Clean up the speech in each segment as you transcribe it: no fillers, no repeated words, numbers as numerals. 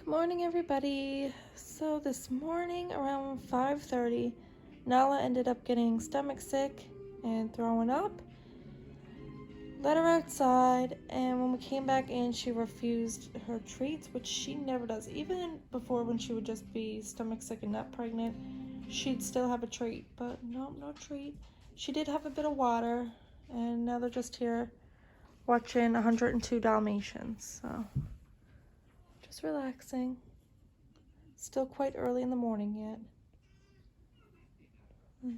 Morning, everybody. So this morning around 5:30, Nala ended up getting stomach sick and throwing up. Let her outside, and when we came back in, she refused her treats, which she never does. Even before, when she would just be stomach sick and not pregnant, she'd still have a treat, but no treat. She did have a bit of water, and now they're just here watching 102 Dalmatians, so just relaxing. Still quite early in the morning yet.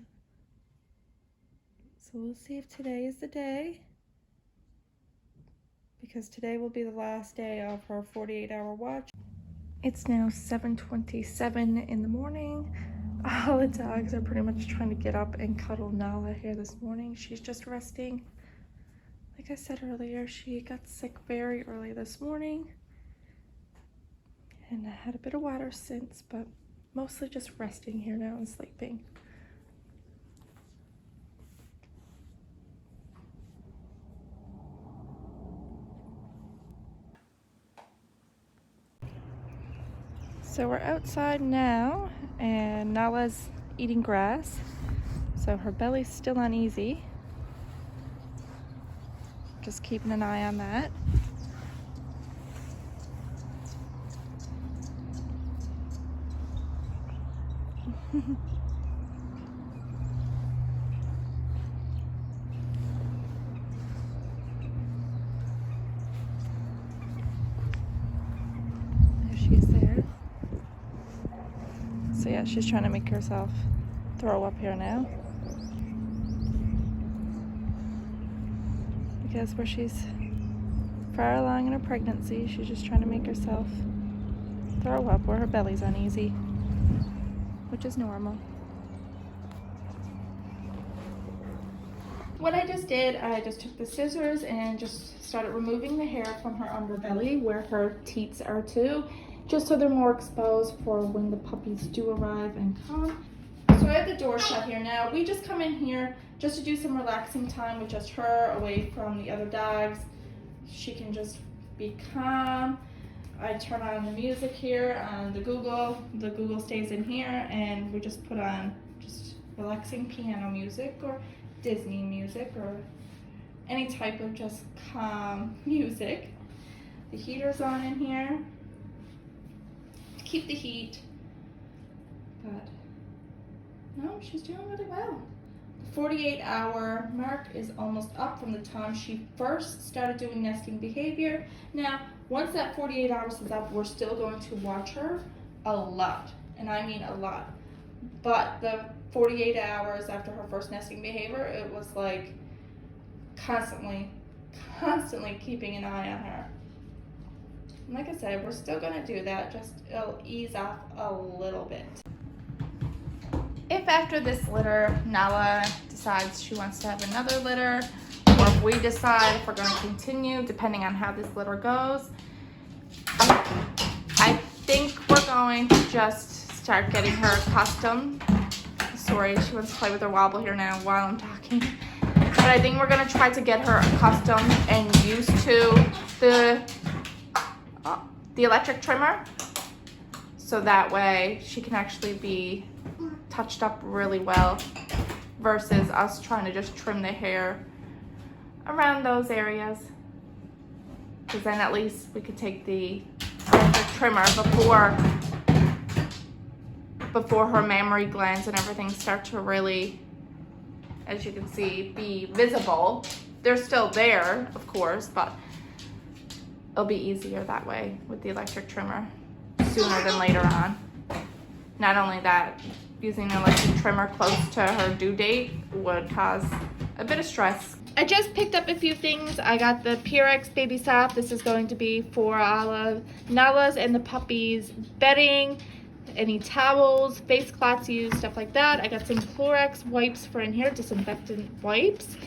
So we'll see if today is the day, because today will be the last day of her 48-hour watch. It's now 7:27 in the morning. All the dogs are pretty much trying to get up and cuddle Nala here this morning. She's just resting. Like I said earlier, she got sick very early this morning. And I had a bit of water since, but mostly just resting here now and sleeping. So we're outside now, and Nala's eating grass. So her belly's still uneasy. Just keeping an eye on that. There she is there. So yeah, she's trying to make herself throw up here now. Because where she's far along in her pregnancy, she's just trying to make herself throw up where her belly's uneasy, which is normal. What I just did, I just took the scissors and just started removing the hair from her underbelly where her teats are too, just so they're more exposed for when the puppies do arrive and come. So I have the door shut here now. We just come in here just to do some relaxing time with just her, away from the other dogs. She can just be calm. I turn on the music here on the Google. The Google stays in here, and we just put on just relaxing piano music or Disney music or any type of just calm music. The heater's on in here to keep the heat, but no, she's doing really well. The 48-hour mark is almost up from the time she first started doing nesting behavior. Now, once that 48 hours is up, we're still going to watch her a lot, and I mean a lot. But the 48 hours after her first nesting behavior, it was like constantly keeping an eye on her. And like I said, we're still gonna do that, just it'll ease off a little bit. If after this litter, Nala decides she wants to have another litter, or if we decide if we're gonna continue, depending on how this litter goes, I think we're going to just start getting her accustomed. Sorry, she wants to play with her wobble here now while I'm talking. But I think we're gonna try to get her accustomed and used to the electric trimmer, so that way she can actually be touched up really well versus us trying to just trim the hair around those areas. Because then at least we could take the electric trimmer before her mammary glands and everything start to really, as you can see, be visible. They're still there, of course, but it'll be easier that way with the electric trimmer sooner than later on. Not only that, using the electric trimmer close to her due date would cause a bit of stress. I just picked up a few things. I got the Purex Baby Soft. This is going to be for all of Nala's and the puppies' bedding, any towels, face cloths used, stuff like that. I got some Clorox wipes for in here, disinfectant wipes.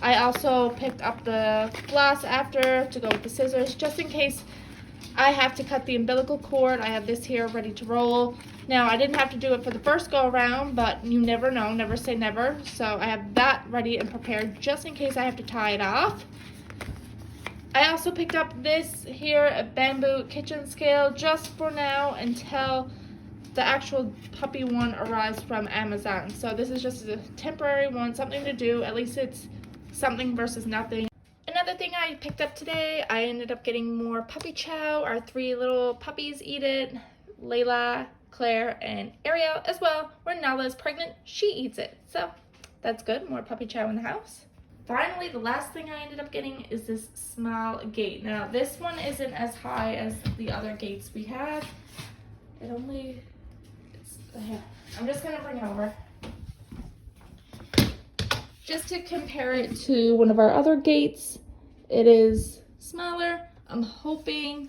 I also picked up the floss after to go with the scissors, just in case I have to cut the umbilical cord. I have this here ready to roll. Now, I didn't have to do it for the first go around, but you never know, never say never. So I have that ready and prepared just in case I have to tie it off. I also picked up this here, a bamboo kitchen scale, just for now until the actual puppy one arrives from Amazon. So this is just a temporary one, something to do. At least it's something versus nothing. Another thing I picked up today, I ended up getting more puppy chow. Our 3 little puppies eat it. Layla, Claire, and Ariel as well. When Nala is pregnant, she eats it. So that's good, more puppy chow in the house. Finally, the last thing I ended up getting is this small gate. Now this one isn't as high as the other gates we had. I'm just gonna bring it over. Just to compare it to one of our other gates, it is smaller. I'm hoping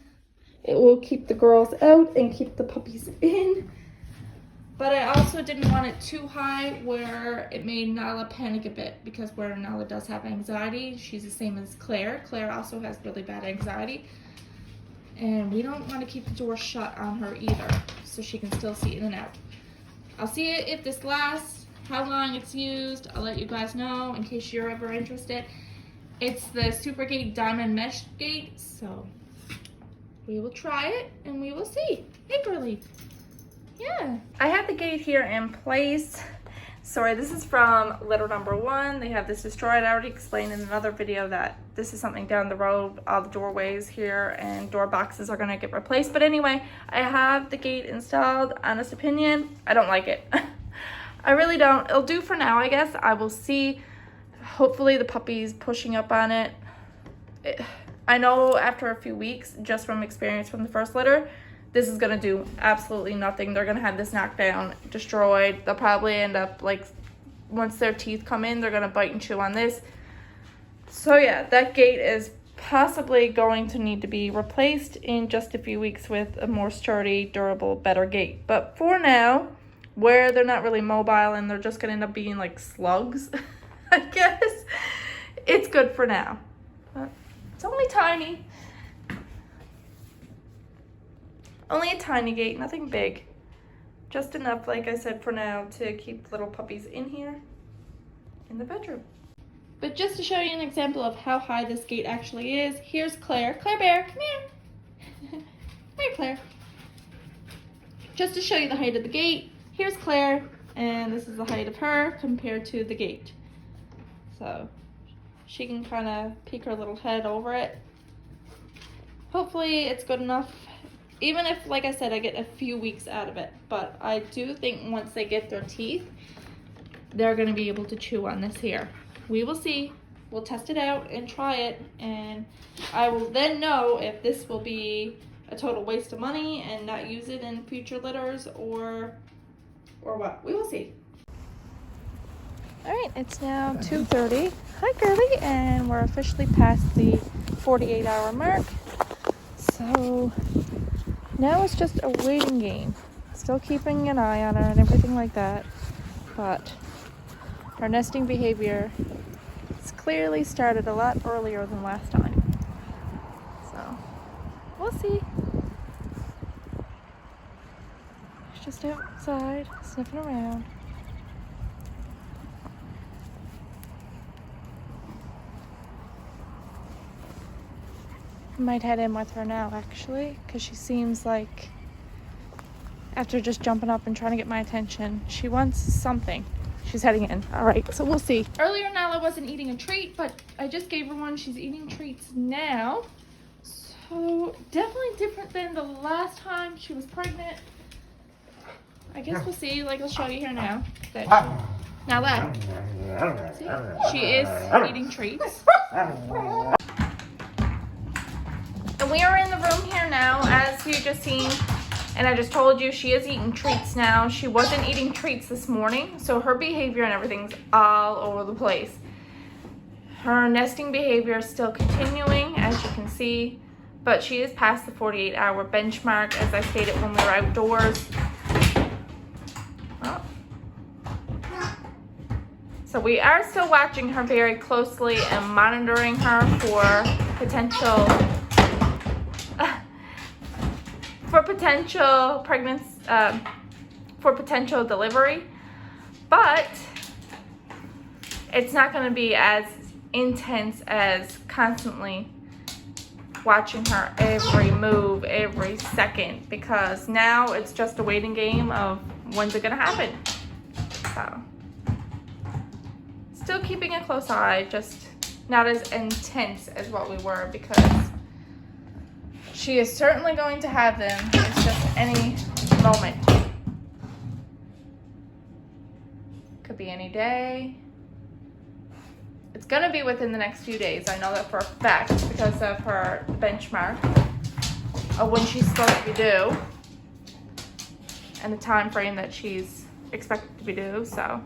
it will keep the girls out and keep the puppies in. But I also didn't want it too high where it made Nala panic a bit, because where Nala does have anxiety, she's the same as Claire. Claire also has really bad anxiety. And we don't want to keep the door shut on her either, so she can still see in and out. I'll see if this lasts, how long it's used. I'll let you guys know in case you're ever interested. It's the Super Gate Diamond Mesh Gate, so we will try it and we will see. Hey, girly. Yeah. I had the gate here in place. Sorry, this is from litter number 1. They have this destroyed. I already explained in another video that this is something down the road. All the doorways here and door boxes are gonna get replaced. But anyway, I have the gate installed. Honest opinion, I don't like it. I really don't. It'll do for now, I guess. I will see. Hopefully the puppy's pushing up on it. I know after a few weeks, just from experience from the first litter, this is gonna do absolutely nothing. They're gonna have this knocked down, destroyed. They'll probably end up, like, once their teeth come in, they're gonna bite and chew on this. So yeah, that gate is possibly going to need to be replaced in just a few weeks with a more sturdy, durable, better gate. But for now, where they're not really mobile and they're just gonna end up being like slugs, I guess, it's good for now. But it's only tiny. Only a tiny gate, nothing big. Just enough, like I said, for now to keep little puppies in here in the bedroom. But just to show you an example of how high this gate actually is, here's Claire. Claire Bear, come here. Come here, Claire. Just to show you the height of the gate, here's Claire, and this is the height of her compared to the gate. So she can kind of peek her little head over it. Hopefully it's good enough. Even if, like I said, I get a few weeks out of it. But I do think once they get their teeth, they're going to be able to chew on this here. We will see. We'll test it out and try it. And I will then know if this will be a total waste of money and not use it in future litters or what. We will see. Alright, it's now 2:30. Hi, girly. And we're officially past the 48-hour mark. So now it's just a waiting game. Still keeping an eye on her and everything like that. But her nesting behavior has clearly started a lot earlier than last time. So we'll see. She's just outside, sniffing around. I might head in with her now, actually, because she seems like, after just jumping up and trying to get my attention, she wants something. She's heading in. All right, so we'll see. Earlier, Nala wasn't eating a treat, but I just gave her one. She's eating treats now. So definitely different than the last time she was pregnant. I guess we'll see. Like, I'll show you here now. Nala, see, she is eating treats. And we are in the room here now, as you just seen, and I just told you she is eating treats now. She wasn't eating treats this morning, so her behavior and everything's all over the place. Her nesting behavior is still continuing, as you can see, but she is past the 48-hour benchmark, as I stated when we were outdoors. Oh. So we are still watching her very closely and monitoring her for potential pregnancy, for potential delivery, but it's not going to be as intense as constantly watching her every move, every second, because now it's just a waiting game of when's it gonna happen. So, still keeping a close eye, just not as intense as what we were, because she is certainly going to have them. It's just any moment. Could be any day. It's gonna be within the next few days. I know that for a fact because of her benchmark of when she's supposed to be due and the time frame that she's expected to be due, so.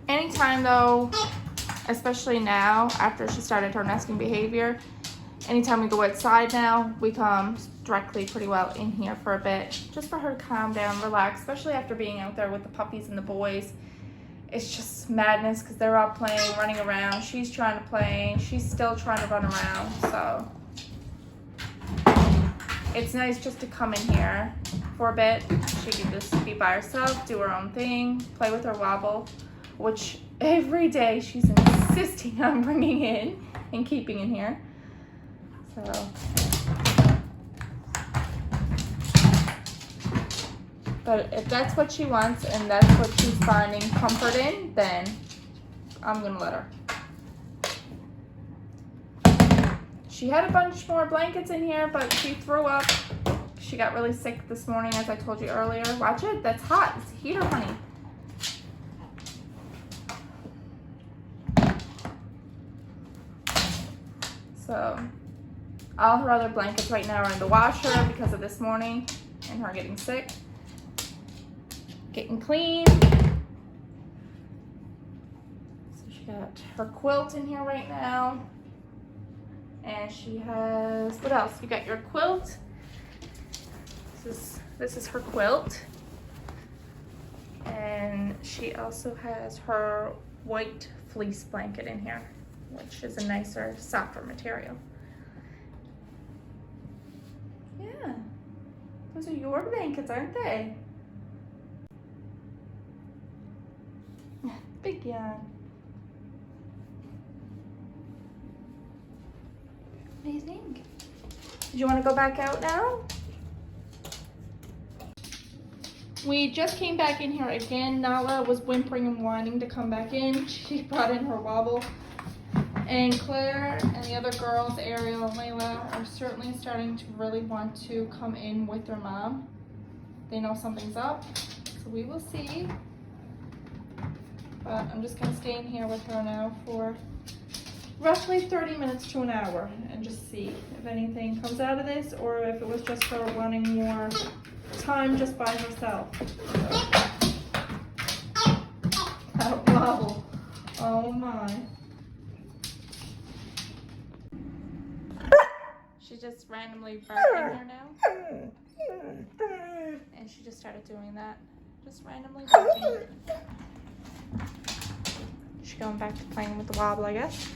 Anytime though, especially now after she started her nesting behavior, anytime we go outside now, we come directly pretty well in here for a bit, just for her to calm down, relax, especially after being out there with the puppies and the boys. It's just madness because they're all playing, running around. She's trying to play, she's still trying to run around, so. It's nice just to come in here for a bit. She can just be by herself, do her own thing, play with her wobble, which every day she's insisting on bringing in and keeping in here. So, but if that's what she wants and that's what she's finding comfort in, then I'm gonna let her. She had a bunch more blankets in here, but she threw up. She got really sick this morning, as I told you earlier. Watch it, that's hot. It's a heater, honey. So, all her other blankets right now are in the washer because of this morning and her getting sick. Getting clean. So she got her quilt in here right now. And she has, what else? You got your quilt. This is her quilt. And she also has her white fleece blanket in here, which is a nicer, softer material. Yeah, those are your blankets, aren't they? Big yawn. What do you think? Do you want to go back out now? We just came back in here again. Nala was whimpering and whining to come back in. She brought in her wobble. And Claire and the other girls, Ariel and Layla, are certainly starting to really want to come in with their mom. They know something's up, so we will see. But I'm just going to stay in here with her now for roughly 30 minutes to an hour and just see if anything comes out of this or if it was just her wanting more time just by herself. So. That wobble. Oh my. She just randomly barking here now. And she just started doing that. Just randomly barking. She's going back to playing with the wobble, I guess.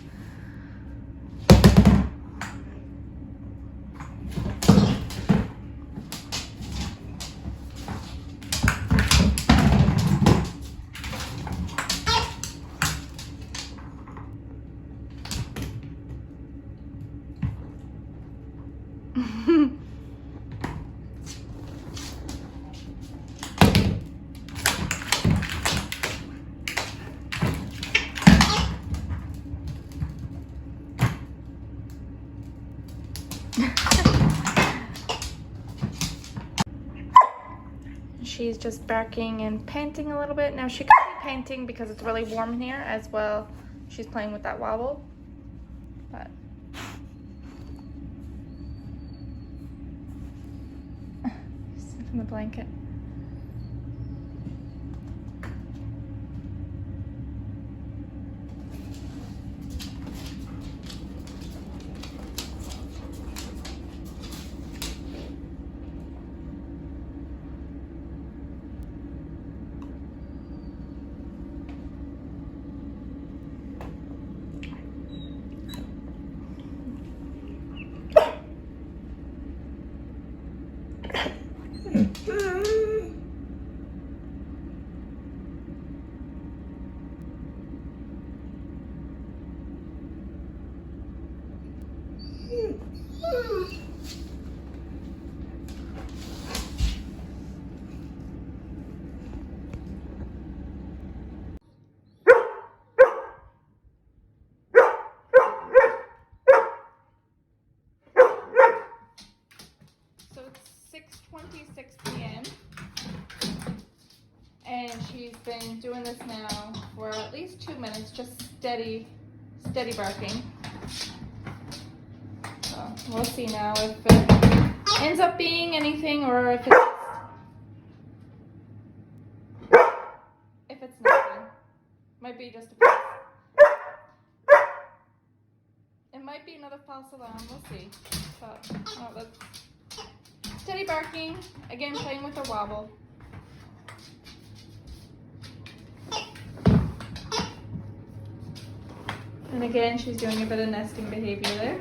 She's just barking and panting a little bit. Now she could be panting because it's really warm in here as well. She's playing with that wobble. But in the blanket. So it's 6:26 p.m. and she's been doing this now for at least 2 minutes, just steady barking. So we'll see now if it ends up being anything or if it's nothing. Might be just a it might be another false alarm, we'll see. But let's steady barking, again playing with her wobble. And again, she's doing a bit of nesting behavior there.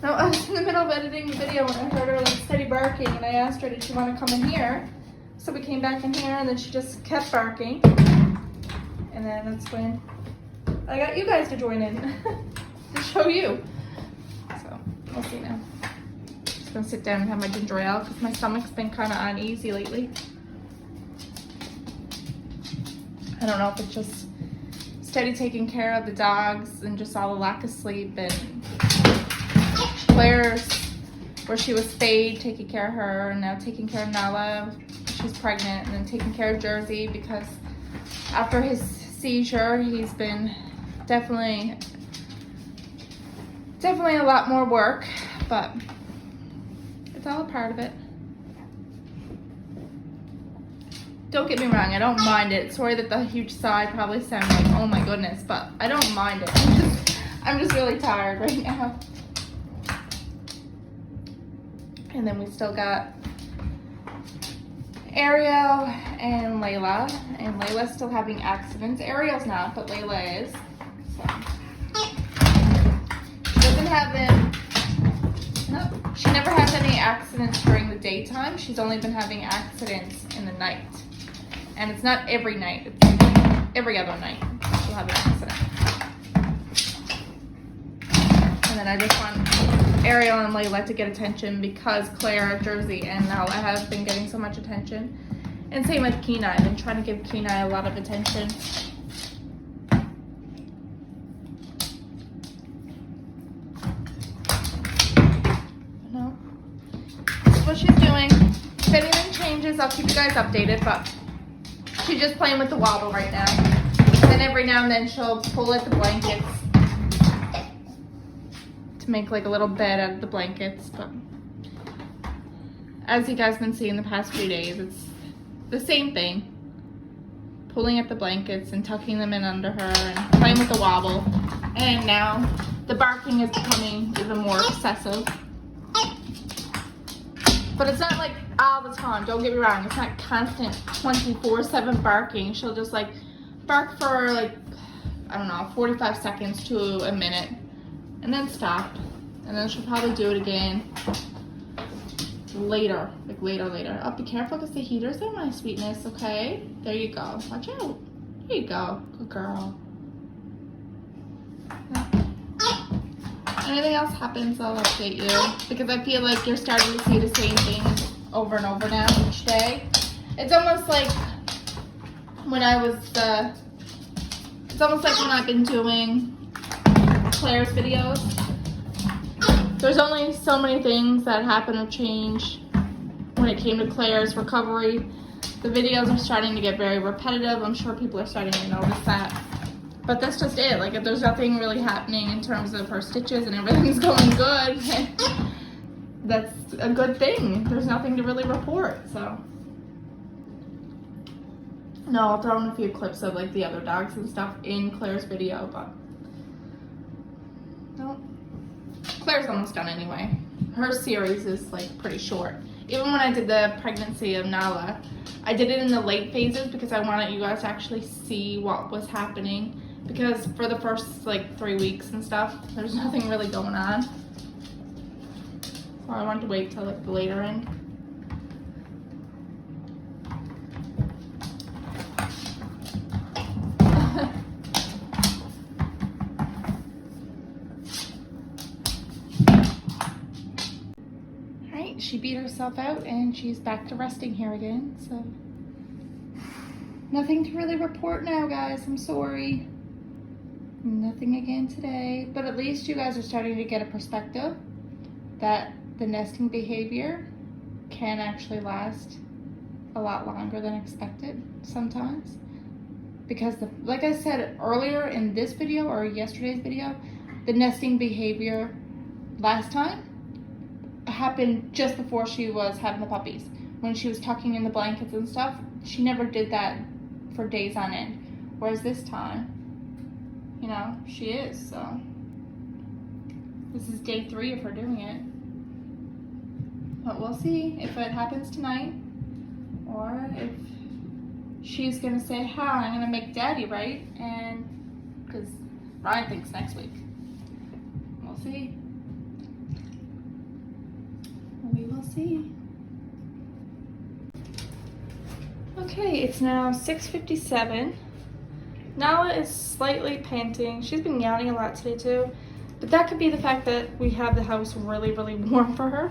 Now, I was in the middle of editing the video when I heard her like steady barking, and I asked her, did she want to come in here? So we came back in here, and then she just kept barking. And then that's when I got you guys to join in to show you. So we'll see now. Just gonna sit down and have my ginger ale because my stomach's been kind of uneasy lately. I don't know if it's just steady taking care of the dogs and just all the lack of sleep, and Claire's where she was spayed, taking care of her, and now taking care of Nala, she's pregnant, and then taking care of Jersey because after his seizure he's been definitely a lot more work, but it's all a part of it. Don't get me wrong, I don't mind it. Sorry that the huge sigh probably sounded like, oh my goodness, but I don't mind it. I'm just really tired right now. And then we still got Ariel and Layla. And Layla's still having accidents. Ariel's not, but Layla is. So. She doesn't have them. Nope. She never has any accidents during the daytime. She's only been having accidents in the night. And it's not every night, it's every other night she'll have an accident. And then I just want Ariel and Layla to get attention because Claire, Jersey, and Nala have been getting so much attention. And same with Kenai. I've been trying to give Kenai a lot of attention. No. That's what she's doing. If anything changes, I'll keep you guys updated, but she's just playing with the wobble right now. And every now and then she'll pull at the blankets to make like a little bed out of the blankets. But as you guys have been seeing the past few days, it's the same thing. Pulling at the blankets and tucking them in under her and playing with the wobble. And now the barking is becoming even more excessive. But it's not like all the time, don't get me wrong, it's not constant 24/7 barking. She'll just like bark for like, I don't know, 45 seconds to a minute and then stop. And then she'll probably do it again later, like later. Oh, be careful because the heater's there, my sweetness, okay? There you go, watch out. There you go, good girl. Anything else happens, I'll update you because I feel like you're starting to see the same things over and over now each day. It's almost like when I've been doing Claire's videos. There's only so many things that happen or change when it came to Claire's recovery. The videos are starting to get very repetitive. I'm sure people are starting to notice that. But that's just it. Like, if there's nothing really happening in terms of her stitches and everything's going good, that's a good thing. There's nothing to really report, so. No, I'll throw in a few clips of like the other dogs and stuff in Claire's video, but no. Claire's almost done anyway. Her series is like pretty short. Even when I did the pregnancy of Nala, I did it in the late phases because I wanted you guys to actually see what was happening. Because for the first like 3 weeks and stuff, there's nothing really going on. So I wanted to wait till like the later end. she beat herself out and she's back to resting here again, so nothing to really report now, guys. I'm sorry. Nothing again today, but at least you guys are starting to get a perspective that the nesting behavior can actually last a lot longer than expected sometimes, because like I said earlier in this video or yesterday's video, the nesting behavior last time happened just before she was having the puppies. When she was tucking in the blankets and stuff, she never did that for days on end, whereas this time, you know, she is. So this is day 3 of her doing it, but we'll see if it happens tonight or if she's gonna say, "Hi, I'm gonna make daddy right," and because Ryan thinks next week. We'll see. We will see. Okay, it's now 6:57. Nala is slightly panting. She's been yawning a lot today too, but that could be the fact that we have the house really, really warm for her.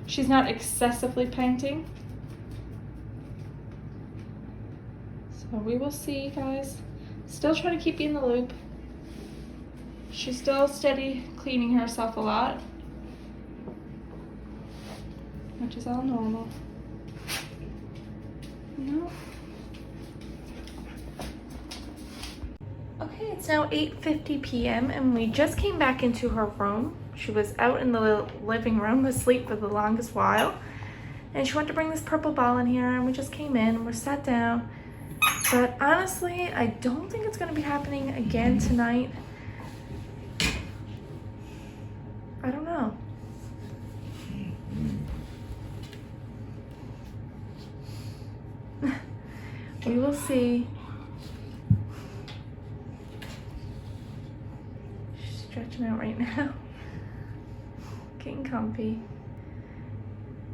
She's not excessively panting. So we will see, guys. Still trying to keep you in the loop. She's still steady cleaning herself a lot, which is all normal. No. Okay, it's now 8:50 p.m. and we just came back into her room. She was out in the living room asleep for the longest while, and she went to bring this purple ball in here, and we just came in and we're sat down. But honestly, I don't think it's going to be happening again tonight. I don't know. We will see. She's stretching out right now. Getting comfy.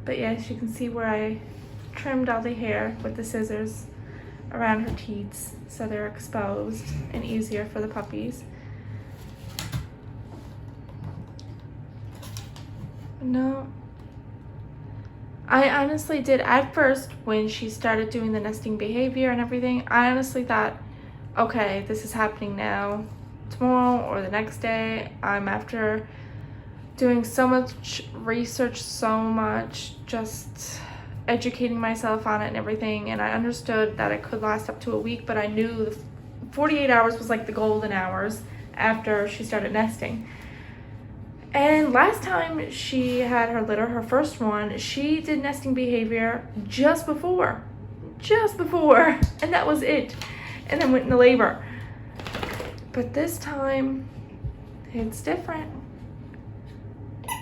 But yes, you can see where I trimmed all the hair with the scissors around her teats so they're exposed and easier for the puppies. No. I honestly did at first, when she started doing the nesting behavior and everything, I honestly thought, okay, this is happening now, tomorrow or the next day. I'm after doing so much research, so much just educating myself on it and everything, and I understood that it could last up to a week, but I knew the 48 hours was like the golden hours after she started nesting. And last time she had her litter, her first one, she did nesting behavior just before, and that was it, and then went into labor. But this time, it's different.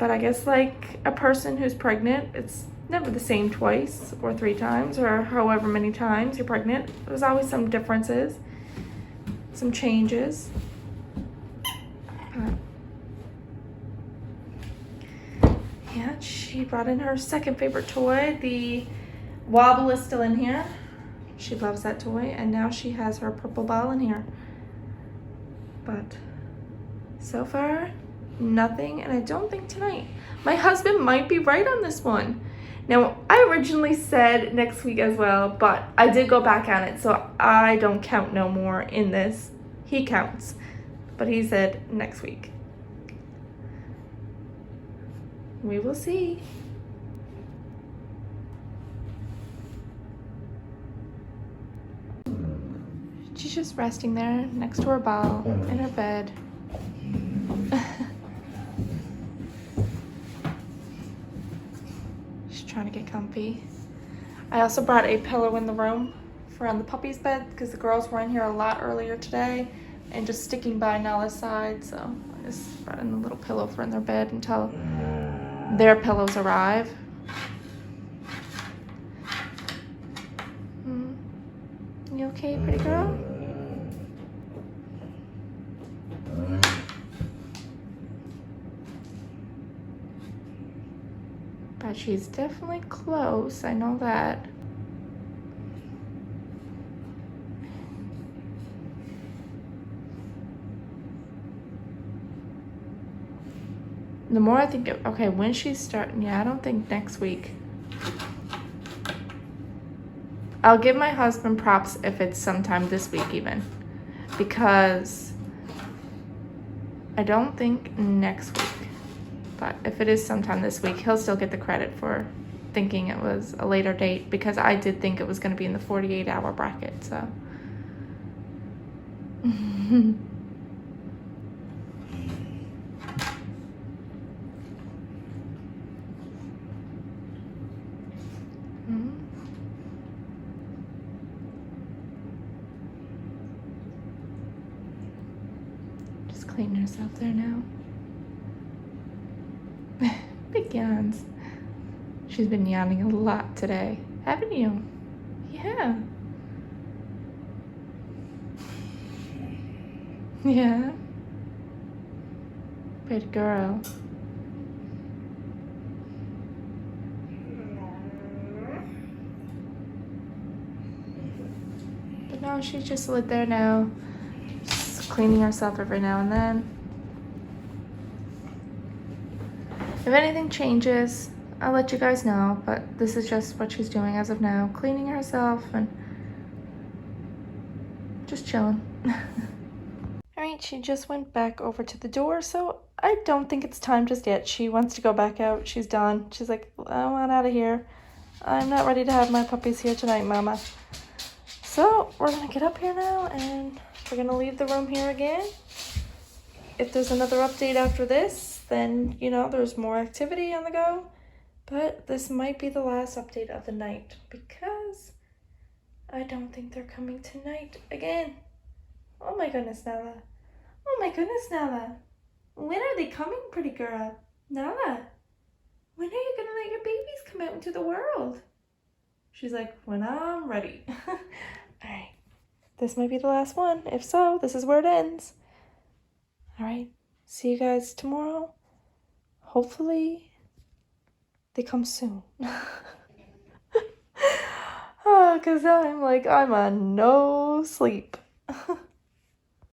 But I guess like a person who's pregnant, it's never the same twice or 3 times or however many times you're pregnant. There's always some differences, some changes. Yeah, she brought in her second favorite toy. The Wobble is still in here. She loves that toy, and now she has her purple ball in here. But so far, nothing, and I don't think tonight. My husband might be right on this one. Now, I originally said next week as well, but I did go back on it, so I don't count no more in this. He counts, but he said next week. We will see. She's just resting there next to her ball in her bed. She's trying to get comfy. I also brought a pillow in the room for on the puppy's bed because the girls were in here a lot earlier today and just sticking by Nala's side, so I just brought in a little pillow for in their bed until their pillows arrive. You okay, pretty girl? But she's definitely close, I know that. The more I think, okay, when she's starting, yeah, I don't think next week. I'll give my husband props if it's sometime this week even, because I don't think next week, but if it is sometime this week, he'll still get the credit for thinking it was a later date, because I did think it was going to be in the 48-hour bracket, so. Just clean herself there now. Big yawns. She's been yawning a lot today, haven't you? Yeah. Yeah. Good girl. But no, she's just lit there now, just cleaning herself every now and then. If anything changes, I'll let you guys know, but this is just what she's doing as of now, cleaning herself and just chilling. Alright, she just went back over to the door, so I don't think it's time just yet. She wants to go back out. She's done. She's like, I want out of here. I'm not ready to have my puppies here tonight, Mama. So we're gonna get up here now and we're gonna leave the room here again. If there's another update after this, then, you know, there's more activity on the go. But this might be the last update of the night because I don't think they're coming tonight again. Oh my goodness, Nala. Oh my goodness, Nala. When are they coming, pretty girl? Nala, when are you gonna let your babies come out into the world? She's like, when I'm ready. Alright, this might be the last one. If so, this is where it ends. Alright, see you guys tomorrow. Hopefully, they come soon. Oh, because I'm on no sleep.